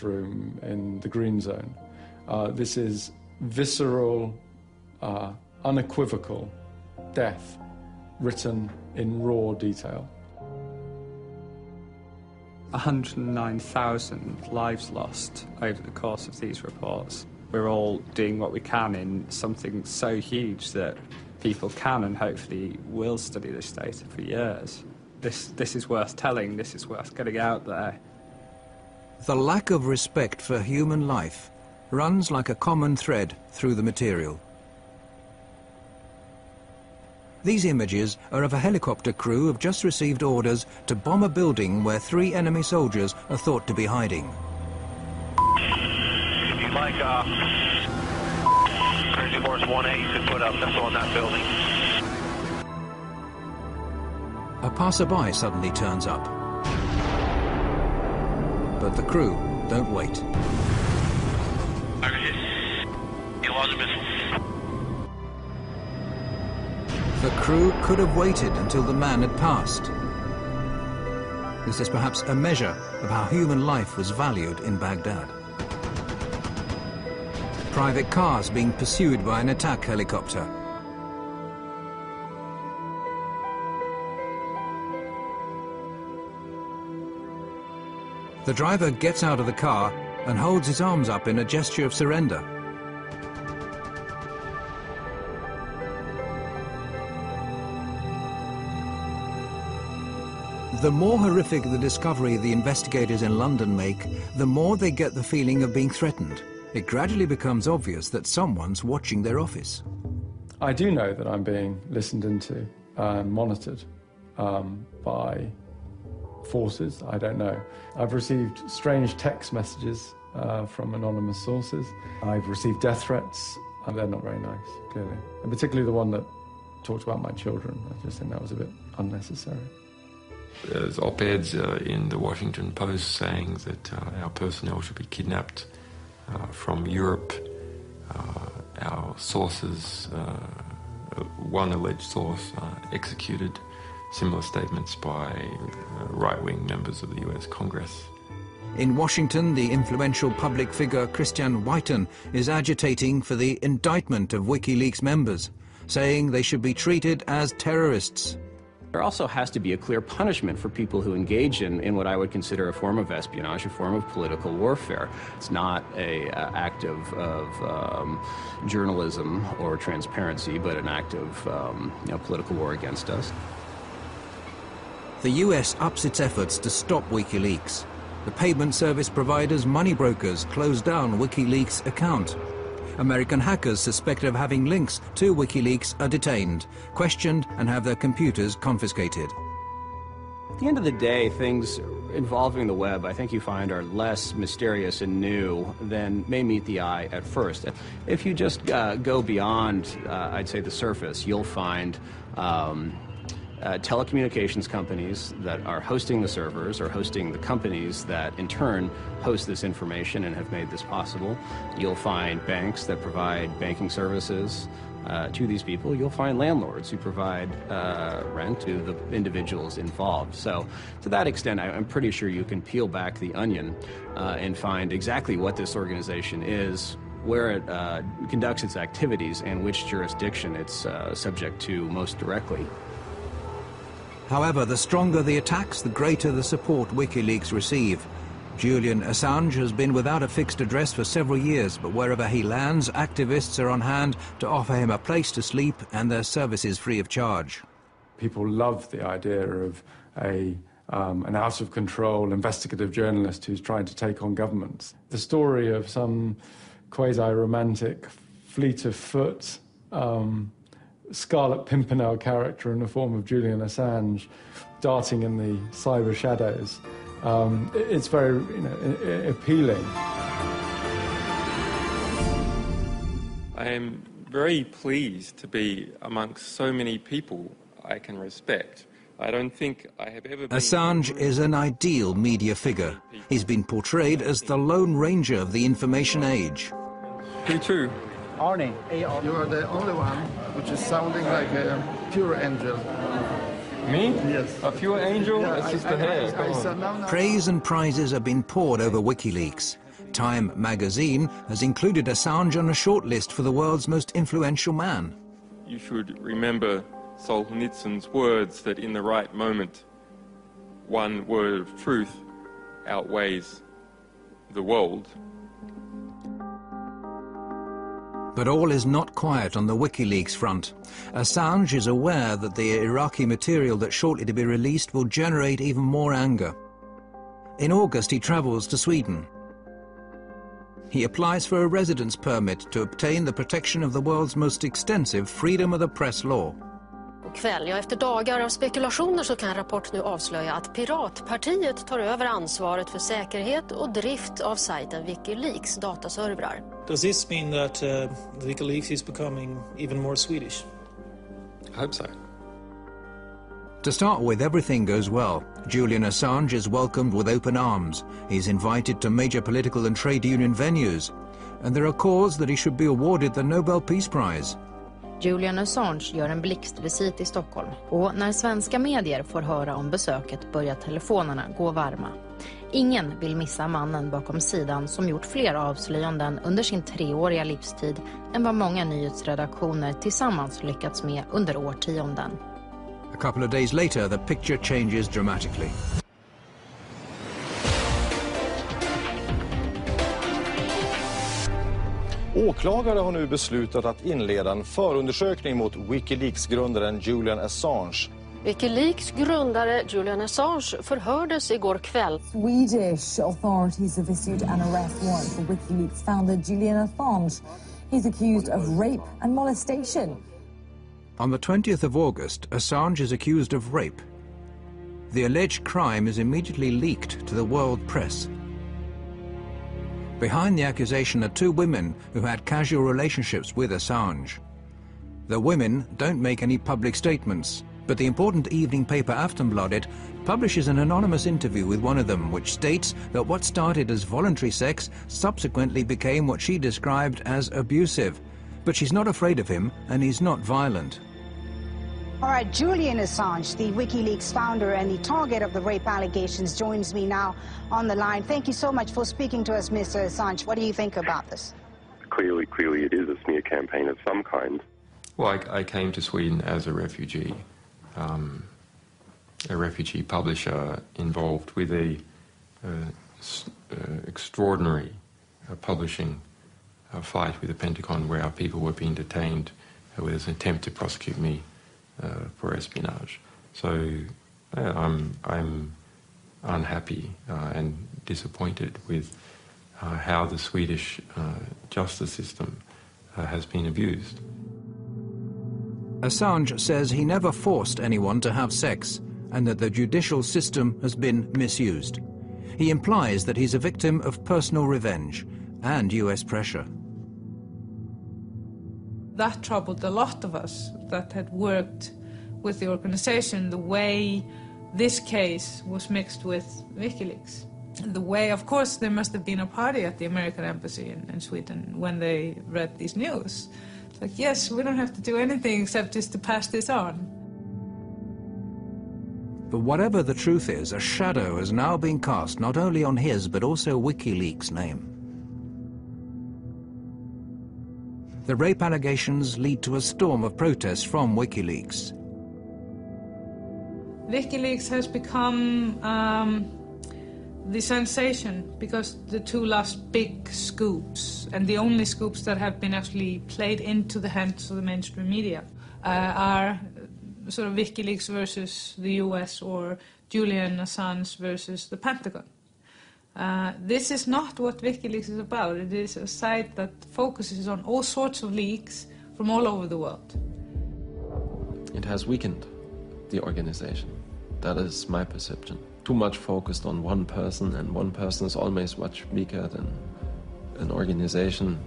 room in the green zone. This is visceral, unequivocal death written in raw detail. 109,000 lives lost over the course of these reports. We're all doing what we can in something so huge that people can and hopefully will study this data for years. This is worth telling, this is worth getting out there. The lack of respect for human life runs like a common thread through the material. These images are of a helicopter crew who have just received orders to bomb a building where 3 enemy soldiers are thought to be hiding. If you'd like, Crazy Horse 1A, you could put up missile on that building. A passerby suddenly turns up. But the crew don't wait. Target hit. You lost a missile. The crew could have waited until the man had passed. This is perhaps a measure of how human life was valued in Baghdad. Private cars being pursued by an attack helicopter. The driver gets out of the car and holds his arms up in a gesture of surrender. The more horrific the discovery the investigators in London make, the more they get the feeling of being threatened. It gradually becomes obvious that someone's watching their office. I do know that I'm being listened into and monitored by forces. I don't know. I've received strange text messages from anonymous sources. I've received death threats, and they're not very nice, clearly. And particularly the one that talked about my children. I just think that was a bit unnecessary. There's op-eds in the Washington Post saying that our personnel should be kidnapped from Europe. Our sources, one alleged source, executed. Similar statements by right-wing members of the US Congress. In Washington, the influential public figure Christian Whiten is agitating for the indictment of WikiLeaks members, saying they should be treated as terrorists. There also has to be a clear punishment for people who engage in what I would consider a form of espionage, a form of political warfare. It's not an act of journalism or transparency, but an act of political war against us. The US ups its efforts to stop WikiLeaks. The payment service provider's money brokers closed down WikiLeaks' account. American hackers suspected of having links to WikiLeaks are detained, questioned, and have their computers confiscated. At the end of the day, things involving the web, I think you find, are less mysterious and new than may meet the eye at first. If you just go beyond, I'd say, the surface, you'll find telecommunications companies that are hosting the servers or hosting the companies that in turn host this information and have made this possible. You'll find banks that provide banking services to these people. You'll find landlords who provide rent to the individuals involved. So to that extent, I'm pretty sure you can peel back the onion and find exactly what this organization is, where it conducts its activities, and which jurisdiction it's subject to most directly. However, the stronger the attacks, the greater the support WikiLeaks receive. Julian Assange has been without a fixed address for several years, but wherever he lands, activists are on hand to offer him a place to sleep and their services free of charge. People love the idea of an out-of-control investigative journalist who's trying to take on governments. The story of some quasi-romantic, fleet of foot, Scarlet Pimpernel character in the form of Julian Assange darting in the cyber shadows. It's very appealing. I am very pleased to be amongst so many people I can respect. I don't think I have ever been... Assange is an ideal media figure. He's been portrayed as the Lone Ranger of the information age. Who to? Arnie. You are the only one which is sounding like a pure angel. Me? Yes. A pure angel? Yeah, it's just the hair. Praise and prizes have been poured over WikiLeaks. Time magazine has included Assange on a shortlist for the world's most influential man. You should remember Solzhenitsyn's words that in the right moment, one word of truth outweighs the world. But all is not quiet on the WikiLeaks front. Assange is aware that the Iraqi material that's shortly to be released will generate even more anger. In August, he travels to Sweden. He applies for a residence permit to obtain the protection of the world's most extensive freedom of the press law. Kväll, ja, efter dagar av spekulationer så kan Rapport nu avslöja att Piratpartiet tar över ansvaret för säkerhet och drift av sajten WikiLeaks dataservrar. Does this mean that WikiLeaks is becoming even more Swedish? I hope so. To start with, everything goes well. Julian Assange is welcomed with open arms. He's invited to major political and trade union venues. And there are calls that he should be awarded the Nobel Peace Prize. Julian Assange gör en blixtvisit i Stockholm. Och när svenska medier får höra om besöket börjar telefonerna gå varma. Ingen vill missa mannen bakom sidan som gjort fler avslöjanden under sin 3-åriga livstid än vad många nyhetsredaktioner tillsammans lyckats med under årtionden. A couple of days later, the picture changes dramatically. Åklagare har nu beslutat att inleda en förundersökning mot WikiLeaks-grundaren Julian Assange. WikiLeaks grundare Julian Assange förhördes igår kväll. Swedish authorities have issued an arrest warrant for WikiLeaks founder Julian Assange. He's accused of rape and molestation. On the 20th of August, Assange is accused of rape. The alleged crime is immediately leaked to the world press. Behind the accusation are 2 women who had casual relationships with Assange. The women don't make any public statements, but the important evening paper Aftonbladet publishes an anonymous interview with one of them, which states that what started as voluntary sex subsequently became what she described as abusive. But she's not afraid of him, and he's not violent. All right, Julian Assange, the WikiLeaks founder and the target of the rape allegations, joins me now on the line. Thank you so much for speaking to us, Mr. Assange. What do you think about this? Clearly it is a smear campaign of some kind. Well, I came to Sweden as a refugee publisher involved with a extraordinary publishing fight with the Pentagon, where our people were being detained with an attempt to prosecute me for espionage. So I'm unhappy and disappointed with how the Swedish justice system has been abused. Assange says he never forced anyone to have sex and that the judicial system has been misused. He implies that he's a victim of personal revenge and US pressure. That troubled a lot of us that had worked with the organization, the way this case was mixed with WikiLeaks. The way, of course, there must have been a party at the American embassy in Sweden when they read these news. It's like, yes, we don't have to do anything except just to pass this on. But whatever the truth is, a shadow has now been cast not only on his but also WikiLeaks' name. The rape allegations lead to a storm of protests from WikiLeaks. WikiLeaks has become the sensation because the 2 last big scoops, and the only scoops that have been actually played into the hands of the mainstream media, are sort of WikiLeaks versus the US or Julian Assange versus the Pentagon. This is not what WikiLeaks is about. It is a site that focuses on all sorts of leaks from all over the world. It has weakened the organization. That is my perception. Too much focused on one person, and one person is always much weaker than an organization.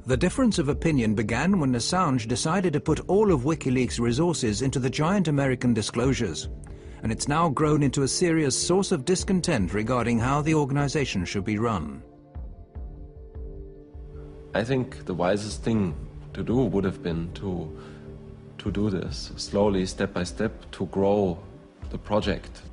The difference of opinion began when Assange decided to put all of WikiLeaks' resources into the giant American disclosures. And it's now grown into a serious source of discontent regarding how the organization should be run. I think the wisest thing to do would have been to do this slowly, step by step, to grow the project,